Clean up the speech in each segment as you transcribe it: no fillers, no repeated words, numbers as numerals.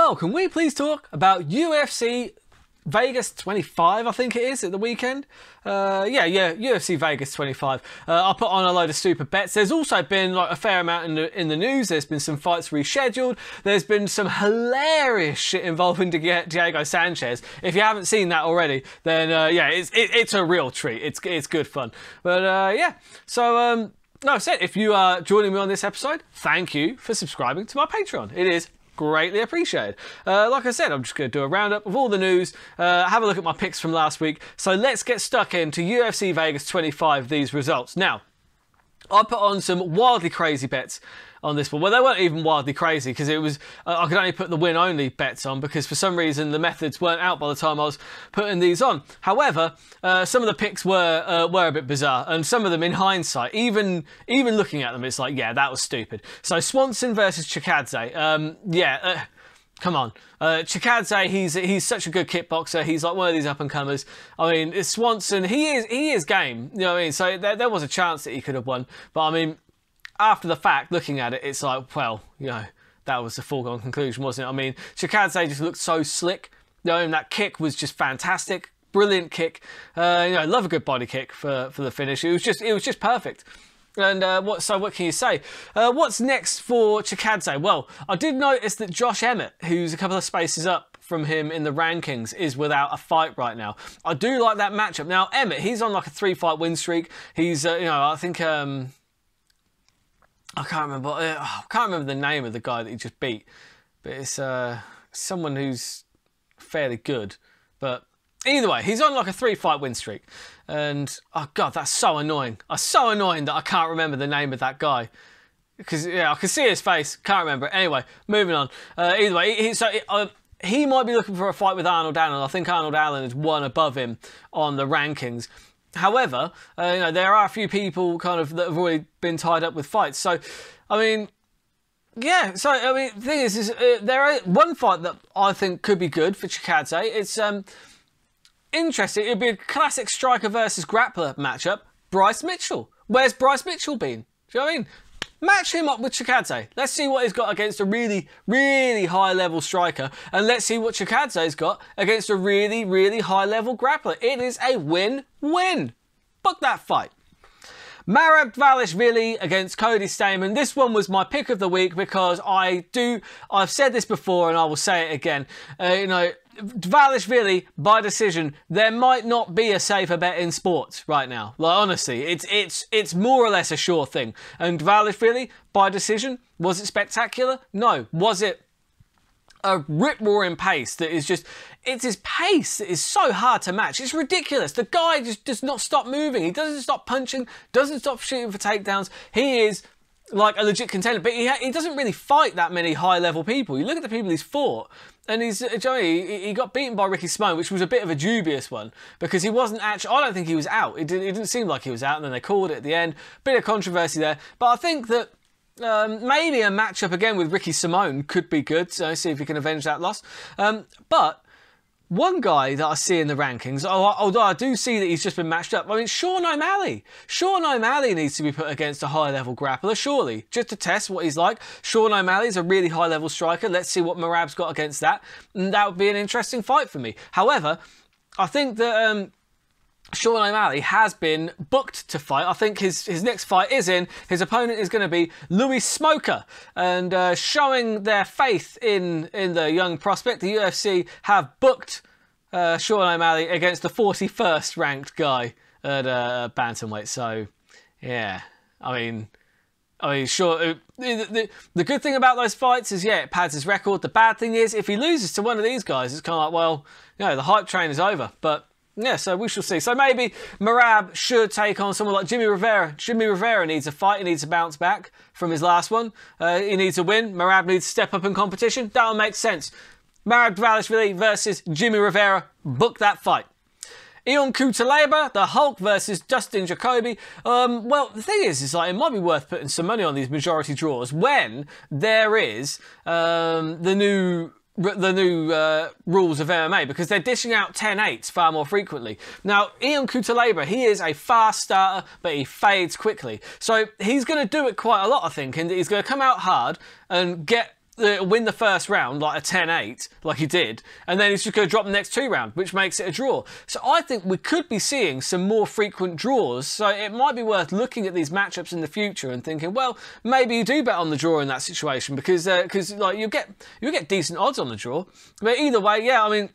Well, can we please talk about UFC Vegas 25, I think it is, at the weekend? UFC Vegas 25. I put on a load of super bets. There's also been like a fair amount in the news. There's been some fights rescheduled. There's been some hilarious shit involving Diego Sanchize. If you haven't seen that already, then it's a real treat. It's good fun. But no, said if you are joining me on this episode, thank you for subscribing to my Patreon. It is greatly appreciated. Like I said, I'm just going to do a roundup of all the news, have a look at my picks from last week. So let's get stuck into UFC Vegas 25, these results. Now, I put on some wildly crazy bets on this one. Well, they weren't even wildly crazy because it was I could only put the win-only bets on because for some reason the methods weren't out by the time I was putting these on. However, some of the picks were a bit bizarre, and some of them, in hindsight, even looking at them, it's like, yeah, that was stupid. So Swanson versus Sanchize. Come on. Sanchize, he's such a good kickboxer. He's like one of these up-and-comers. I mean, Swanson, he is game. You know what I mean? So there was a chance that he could have won. But I mean, after the fact, looking at it, it's like, well, you know, that was a foregone conclusion, wasn't it? I mean, Sanchize just looked so slick. You know, and that kick was just fantastic. Brilliant kick. Love a good body kick for the finish. It was just perfect. And what can you say? What's next for Sanchize? Well, I did notice that Josh Emmett, who's a couple of spaces up from him in the rankings, is without a fight right now. I do like that matchup. Now, Emmett, he's on like a 3-fight win streak. He's, I think, I can't remember the name of the guy that he just beat, but it's someone who's fairly good. But either way, he's on like a 3-fight win streak. And, oh God, that's so annoying. It's so annoying that I can't remember the name of that guy. Because, yeah, I can see his face, can't remember it. Anyway, moving on. Either way, he might be looking for a fight with Arnold Allen. I think Arnold Allen is one above him on the rankings. However, there are a few people kind of that have already been tied up with fights. So, I mean, yeah. So, I mean, the thing is there is one fight that I think could be good for Sanchize. It's interesting. It'd be a classic striker versus grappler matchup. Bryce Mitchell. Where's Bryce Mitchell been? Do you know what I mean? Match him up with Sanchize. Let's see what he's got against a really, really high-level striker. And let's see what Sanchize's got against a really, really high-level grappler. It is a win-win. Book that fight. Merab Dvalishvili against Cody Stamann. This one was my pick of the week because I've said this before and I will say it again. Dvalishvili by decision. There might not be a safer bet in sports right now. Like, honestly, it's more or less a sure thing. And Dvalishvili by decision, was it spectacular? No. Was it a rip-roaring pace that is just... It's his pace that is so hard to match. It's ridiculous. The guy just does not stop moving. He doesn't stop punching, doesn't stop shooting for takedowns. He is like a legit contender, but he doesn't really fight that many high-level people. You look at the people he's fought, and he got beaten by Ricky Simone, which was a bit of a dubious one, because he wasn't actually... I don't think he was out. It didn't seem like he was out, and then they called it at the end. Bit of controversy there. But I think that maybe a matchup again with Ricky Simone could be good, so see if he can avenge that loss. But one guy that I see in the rankings, although I do see that he's just been matched up, I mean, Sean O'Malley. Sean O'Malley needs to be put against a high-level grappler, surely, just to test what he's like. Sean O'Malley's a really high-level striker. Let's see what Merab's got against that. And that would be an interesting fight for me. However, I think that... Sean O'Malley has been booked to fight. I think his next fight is in. His opponent is going to be Louis Smoker. And showing their faith in the young prospect, the UFC have booked Sean O'Malley against the 41st ranked guy at bantamweight. So, yeah, I mean, sure. The good thing about those fights is, yeah, it pads his record. The bad thing is, if he loses to one of these guys, it's kind of like, well, the hype train is over. But yeah, so we shall see. So maybe Merab should take on someone like Jimmy Rivera. Jimmy Rivera needs a fight. He needs to bounce back from his last one. He needs a win. Merab needs to step up in competition. That'll make sense. Merab Dvalishvili versus Jimmy Rivera. Book that fight. Ion Cutelaba, the Hulk versus Dustin Jacoby. Well, the thing is like, it might be worth putting some money on these majority draws when there is the new rules of MMA, because they're dishing out 10-8s far more frequently. Now, Ion Cutelaba, he is a fast starter, but he fades quickly. So he's going to do it quite a lot, I think, and he's going to come out hard and get win the first round like a 10-8, like he did, and then he's just going to drop the next 2 rounds, which makes it a draw. So I think we could be seeing some more frequent draws. So it might be worth looking at these matchups in the future and thinking, well, maybe you do bet on the draw in that situation because like you get decent odds on the draw. But either way, yeah, I mean,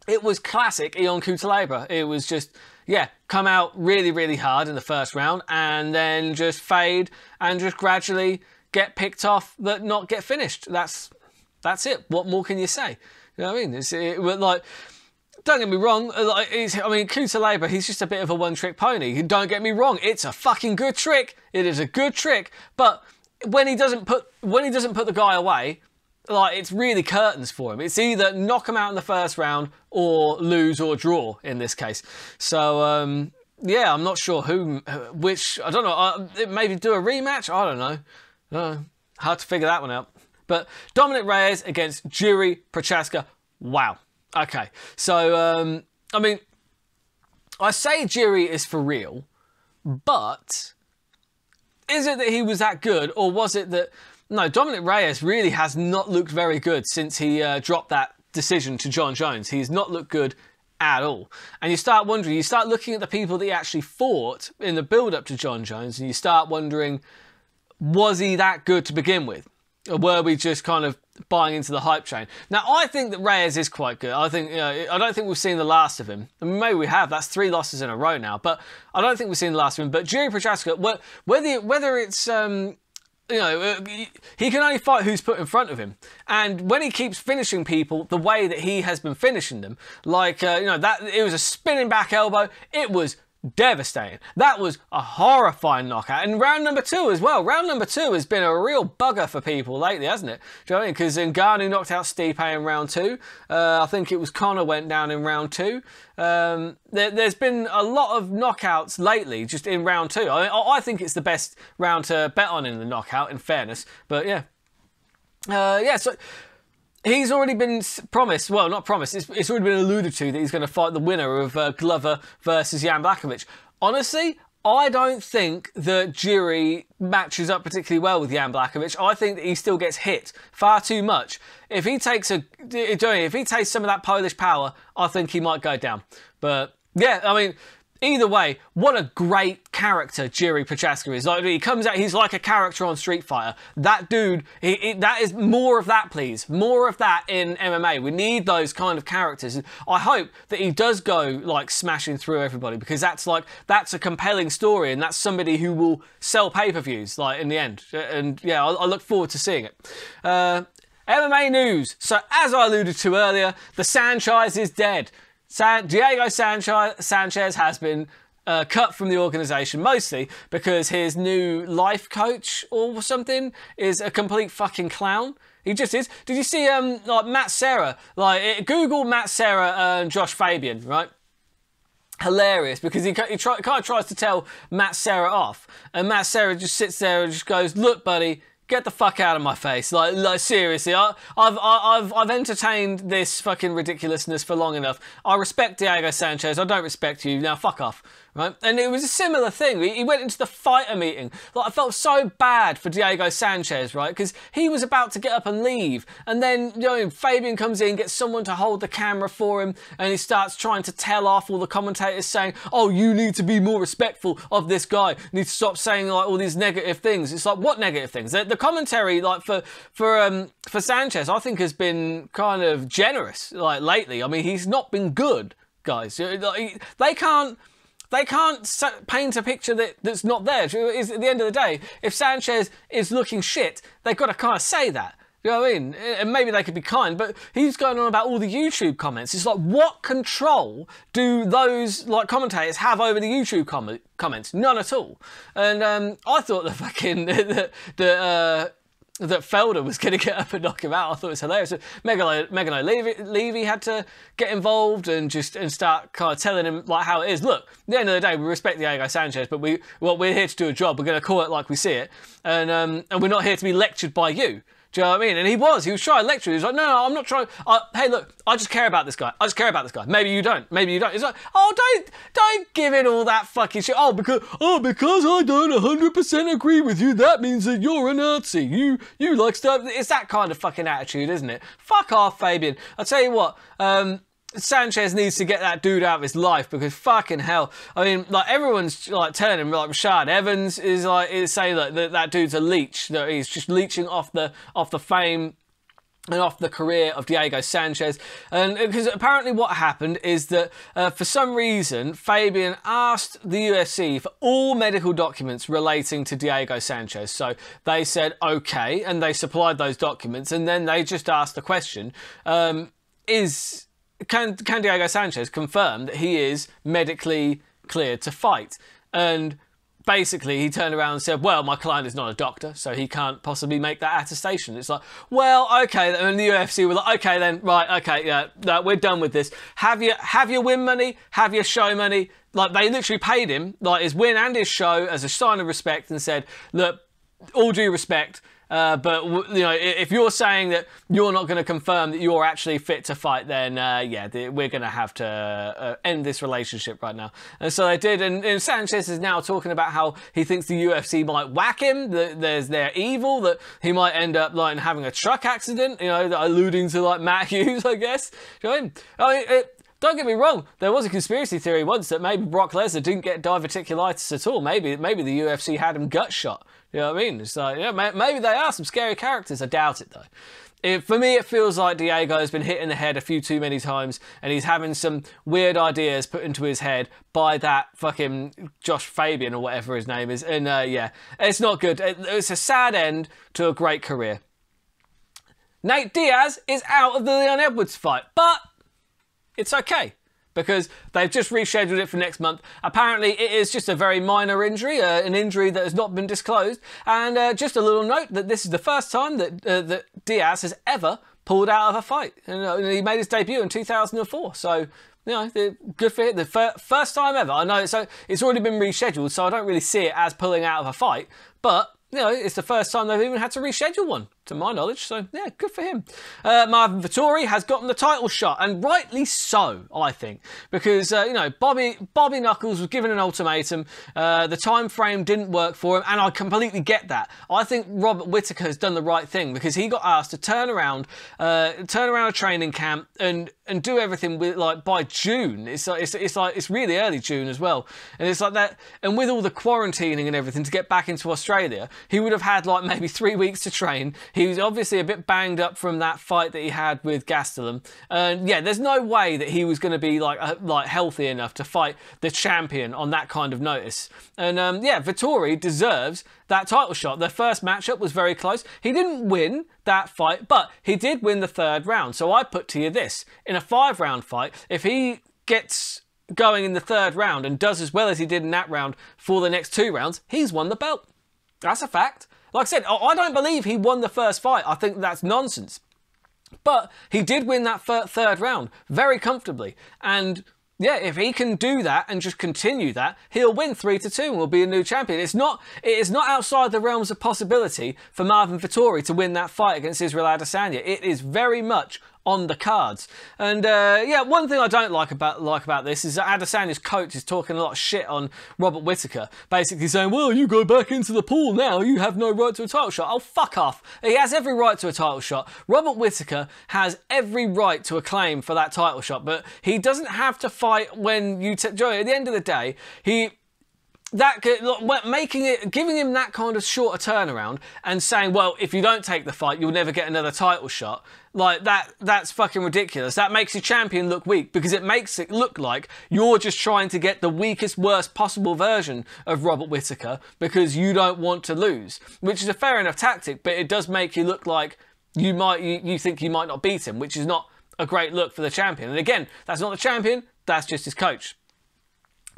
it was classic Ion Cutelaba. It was just, yeah, come out really, really hard in the first round and then just fade and just gradually get picked off but not get finished. That's it. What more can you say? You know what I mean? Like, don't get me wrong. Like, I mean, Cutelaba, he's just a bit of a one-trick pony. Don't get me wrong. It's a fucking good trick. It is a good trick. But when he doesn't put the guy away, like, it's really curtains for him. It's either knock him out in the first round or lose or draw in this case. So, yeah, I'm not sure which, I don't know, maybe do a rematch? I don't know. Hard to figure that one out. But Dominic Reyes against Jiri Prochaska. Wow. Okay. So, I mean, I say Jiri is for real, but is it that he was that good, or was it that... No, Dominic Reyes really has not looked very good since he dropped that decision to John Jones. He's not looked good at all. And you start wondering, you start looking at the people that he actually fought in the build-up to John Jones, and you start wondering, was he that good to begin with? Or were we just kind of buying into the hype train? Now, I think that Reyes is quite good. I think, I don't think we've seen the last of him. I mean, maybe we have. That's 3 losses in a row now. But I don't think we've seen the last of him. But Jiri Prochaska, whether it's... he can only fight who's put in front of him. And when he keeps finishing people the way that he has been finishing them, like, that it was a spinning back elbow, it was devastating. That was a horrifying knockout. And round number 2 as well. Round number 2 has been a real bugger for people lately, hasn't it? Do you know what I mean? Because Ngannou knocked out Stipe in round 2. I think it was Conor went down in round 2. There's been a lot of knockouts lately, just in round 2. I think it's the best round to bet on in the knockout, in fairness. But yeah. So... he's already been promised, well, not promised, it's already been alluded to that he's going to fight the winner of Glover versus Jan Blachowicz. Honestly, I don't think that Jiri matches up particularly well with Jan Blachowicz. I think that he still gets hit far too much. If he takes some of that Polish power, I think he might go down. But yeah, I mean, either way, what a great character Jiri Prochaska is. Like, he comes out, he's like a character on Street Fighter. That dude, that is more of that, please. More of that in MMA. We need those kind of characters. I hope that he does go, like, smashing through everybody, because that's a compelling story, and that's somebody who will sell pay-per-views, like, in the end. And yeah, I look forward to seeing it. MMA news. So, as I alluded to earlier, the Sanchize is dead. Diego Sanchez has been cut from the organisation, mostly because his new life coach or something is a complete fucking clown. He just is. Did you see like Matt Serra? Like, Google Matt Serra and Josh Fabian, right? Hilarious, because he kind of tries to tell Matt Serra off, and Matt Serra just sits there and just goes, "Look, buddy, get the fuck out of my face!" Like seriously, I've entertained this fucking ridiculousness for long enough. I respect Diego Sanchez. I don't respect you. Now fuck off, right? And it was a similar thing. He went into the fighter meeting. Like, I felt so bad for Diego Sanchez, right? Because he was about to get up and leave, and then Fabian comes in, gets someone to hold the camera for him, and he starts trying to tell off all the commentators, saying, "Oh, you need to be more respectful of this guy. You need to stop saying like all these negative things." It's like, what negative things? The commentary, like for Sanchez, I think has been kind of generous, like lately. I mean, he's not been good, guys. They can't paint a picture that's not there. At the end of the day, if Sanchez is looking shit, they've got to kind of say that. You know what I mean? And maybe they could be kind, but he's going on about all the YouTube comments. It's like, what control do those like commentators have over the YouTube comments? None at all. And I thought the fucking that Felder was going to get up and knock him out. I thought it was hilarious. Megan O'Leary had to get involved and start kind of telling him like how it is. Look, at the end of the day, we respect Diego Sanchez, but we're here to do a job. We're going to call it like we see it, and we're not here to be lectured by you. Do you know what I mean? And he was trying to lecture. He was like, no, I'm not trying. Hey, look, I just care about this guy. I just care about this guy. Maybe you don't. Maybe you don't. It's like, oh, don't give it all that fucking shit. Because I don't 100% agree with you, that means that you're a Nazi. You like stuff. It's that kind of fucking attitude, isn't it? Fuck off, Fabian. I'll tell you what, Sanchize needs to get that dude out of his life, because fucking hell, I mean, like, everyone's like telling him, like, Rashad Evans is saying that dude's a leech, that he's just leeching off the fame and off the career of Diego Sanchize. And because apparently what happened is that for some reason Fabian asked the UFC for all medical documents relating to Diego Sanchize. So they said okay, and they supplied those documents, and then they just asked the question, Can Diego Sanchize confirm that he is medically cleared to fight? And basically he turned around and said, well, my client is not a doctor, so he can't possibly make that attestation. It's like, well, okay. And the UFC were like, okay then, right, okay, yeah, we're done with this. Have your win money, have your show money. Like, they literally paid him, like, his win and his show as a sign of respect, and said, look, all due respect, but you know, if you're saying that you're not going to confirm that you're actually fit to fight, then yeah, we're going to have to end this relationship right now. And so they did. And Sanchize is now talking about how he thinks the UFC might whack him, that they're evil, that he might end up like having a truck accident. You know, alluding to like Matt Hughes, I guess. Do you know what I mean? Don't get me wrong, there was a conspiracy theory once that maybe Brock Lesnar didn't get diverticulitis at all. Maybe the UFC had him gut shot. You know what I mean? It's like, yeah, maybe they are some scary characters. I doubt it, though. For me, it feels like Diego has been hit in the head a few too many times, and he's having some weird ideas put into his head by that fucking Josh Fabian or whatever his name is. And yeah, it's not good. It's a sad end to a great career. Nate Diaz is out of the Leon Edwards fight, but it's okay, because they've just rescheduled it for next month. Apparently it is just a very minor injury, an injury that has not been disclosed. And just a little note that this is the first time that Diaz has ever pulled out of a fight. And he made his debut in 2004. So, you know, good for him. The first time ever. I know it's already been rescheduled, so I don't really see it as pulling out of a fight. But, you know, it's the first time they've even had to reschedule one, to my knowledge. So, yeah, good for him. Marvin Vettori has gotten the title shot, and rightly so, I think. Because, you know, Bobby Knuckles was given an ultimatum. The time frame didn't work for him, and I completely get that. I think Robert Whittaker has done the right thing, because he got asked to turn around a training camp and do everything with, like, by June. It's really early June as well. And it's like that. And with all the quarantining and everything to get back into Australia, he would have had like maybe 3 weeks to train. He was obviously a bit banged up from that fight that he had with Gastelum. And yeah, there's no way that he was going to be like healthy enough to fight the champion on that kind of notice. And yeah, Vettori deserves that title shot. Their first matchup was very close. He didn't win that fight, but he did win the third round. So I put to you this: in a 5-round fight, if he gets going in the third round and does as well as he did in that round for the next 2 rounds, he's won the belt. That's a fact. Like I said, I don't believe he won the first fight. I think that's nonsense. But he did win that third round very comfortably. And yeah, if he can do that and just continue that, he'll win 3-2 and will be a new champion. It is not outside the realms of possibility for Marvin Vettori to win that fight against Israel Adesanya. It is very much on the cards. And yeah, one thing I don't like about this is that Adesanya's coach is talking a lot of shit on Robert Whittaker, basically saying, well, you go back into the pool now, you have no right to a title shot. Oh, fuck off. He has every right to a title shot. Robert Whittaker has every right to a claim for that title shot, but he doesn't have to fight when you... Joey, at the end of the day, giving him that kind of shorter turnaround and saying, well, if you don't take the fight, you'll never get another title shot. Like, that's fucking ridiculous. That makes your champion look weak, because it makes it look like you're just trying to get the weakest, worst possible version of Robert Whittaker because you don't want to lose, which is a fair enough tactic, but it does make you look like you think you might not beat him, which is not a great look for the champion. And again, that's not the champion, that's just his coach.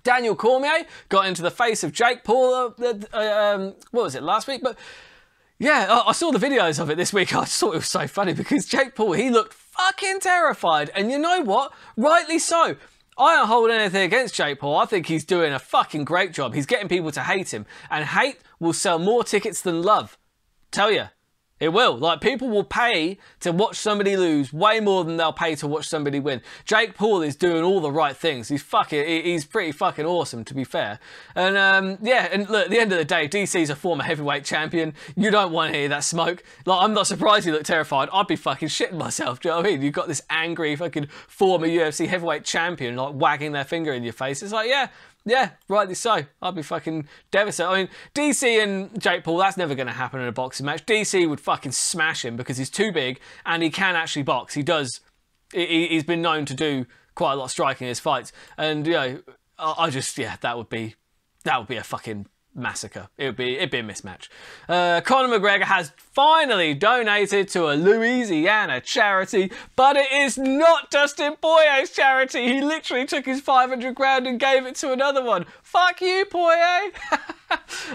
Daniel Cormier got into the face of Jake Paul, what was it, last week? But yeah, I saw the videos of it this week. I just thought it was so funny because Jake Paul, he looked fucking terrified. And you know what? Rightly so. I don't hold anything against Jake Paul. I think he's doing a fucking great job. He's getting people to hate him. And hate will sell more tickets than love. Tell you. It will. Like, people will pay to watch somebody lose way more than they'll pay to watch somebody win. Jake Paul is doing all the right things. He's pretty fucking awesome, to be fair. And, yeah, and look, at the end of the day, DC's a former heavyweight champion. You don't want to hear that smoke. Like, I'm not surprised you look terrified. I'd be fucking shitting myself, do you know what I mean? You've got this angry fucking former UFC heavyweight champion, like, wagging their finger in your face. It's like, yeah, rightly so. I'd be fucking devastated. I mean, DC and Jake Paul, that's never going to happen in a boxing match. DC would fucking smash him because he's too big and he can actually box. He does. He's been known to do quite a lot of striking in his fights. And, you know, that would be a fucking massacre. It'd be a mismatch. Conor McGregor has finally donated to a Louisiana charity, but it is not Dustin Poirier's charity. He literally took his 500 grand and gave it to another one. Fuck you, Poirier.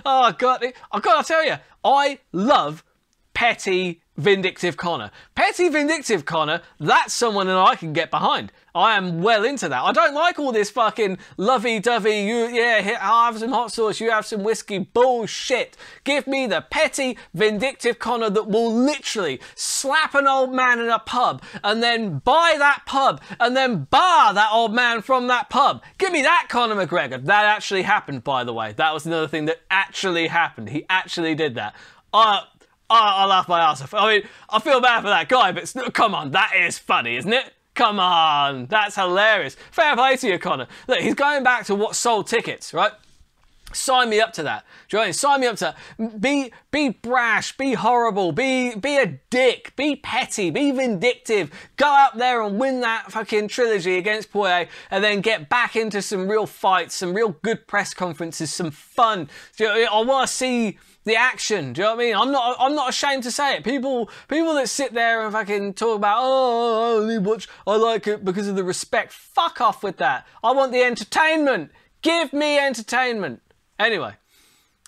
Oh god, I gotta tell you, I love petty vindictive Conor. Petty vindictive Conor, that's someone that I can get behind. I am well into that. I don't like all this fucking lovey-dovey, I'll have some hot sauce, you have some whiskey bullshit. Give me the petty vindictive Conor that will literally slap an old man in a pub and then buy that pub and then bar that old man from that pub. Give me that Conor McGregor. That actually happened, by the way. That was another thing that actually happened. He actually did that. I laughed my ass off. I mean, I feel bad for that guy, but come on, that is funny, isn't it? Come on, that's hilarious. Fair play to you, Conor. Look, he's going back to what sold tickets, right? Sign me up to that. Do you know what I mean? Sign me up to that. Be brash, be horrible, be a dick, be petty, be vindictive. Go out there and win that fucking trilogy against Poirier and then get back into some real fights, some real good press conferences, some fun. Do you know what I mean? I want to see the action. Do you know what I mean? I'm not ashamed to say it. People that sit there and fucking talk about, oh, I only watch, I like it because of the respect. Fuck off with that. I want the entertainment. Give me entertainment. Anyway,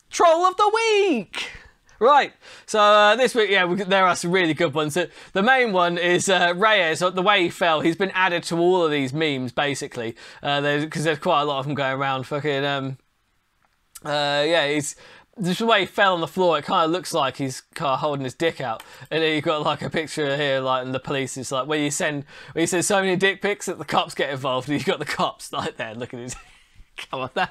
Troll of the Week. Right, so this week, there are some really good ones. The main one is Reyes, the way he fell. He's been added to all of these memes, basically, because there's quite a lot of them going around. Fucking, he's... Just the way he fell on the floor, it kind of looks like he's kind of holding his dick out. And then you've got like a picture here, like, and the police, it's like where you send so many dick pics that the cops get involved, and you've got the cops like there looking at his... Come on,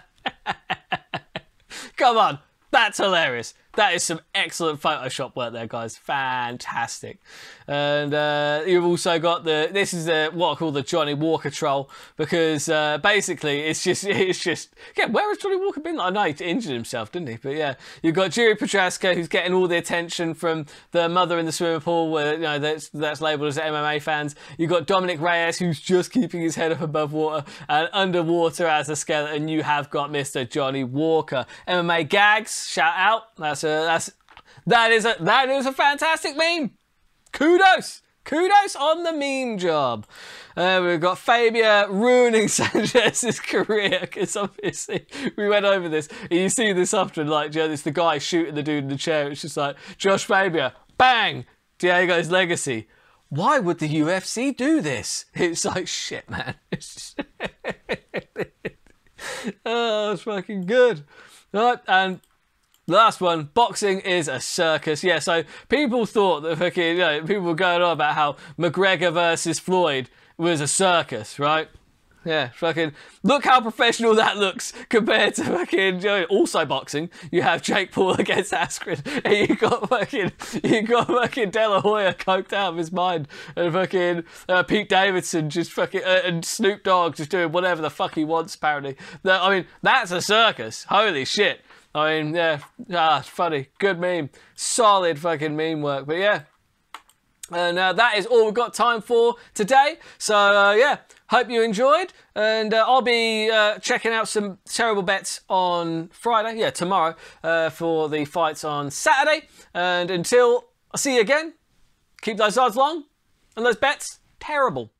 Come on, that's hilarious. That is some excellent Photoshop work there, guys. Fantastic. And you've also got this is what I call the Johnny Walker troll, because basically it's just, yeah, where has Johnny Walker been? I know he injured himself, didn't he? But yeah, you've got Jiri Prochaska, who's getting all the attention from the mother in the swimming pool, where, you know, that's labelled as MMA fans. You've got Dominic Reyes, who's just keeping his head up above water, and underwater as a skeleton, you have got Mr. Johnny Walker. MMA gags, shout out. That is a fantastic meme. Kudos on the meme job. We've got Fabia ruining Sanchiz's career, because obviously we went over this. You see this often, like, you know, it's the guy shooting the dude in the chair. It's just like, Josh Fabia, bang, Diego's legacy. Why would the UFC do this? It's like, shit, man. Oh, it's fucking good. Right, and last one, boxing is a circus. Yeah, so people thought that fucking, you know, people were going on about how McGregor versus Floyd was a circus, right? Yeah, fucking, look how professional that looks compared to fucking, you know, also boxing. You have Jake Paul against Askren, and you got fucking De La Hoya coked out of his mind, and fucking Pete Davidson just fucking, and Snoop Dogg just doing whatever the fuck he wants, apparently. I mean, that's a circus. Holy shit. I mean, yeah, it's funny. Good meme. Solid fucking meme work. But yeah. And that is all we've got time for today. So, yeah, hope you enjoyed. And I'll be checking out some terrible bets on Friday. Yeah, tomorrow for the fights on Saturday. And until I see you again, keep those odds long and those bets terrible.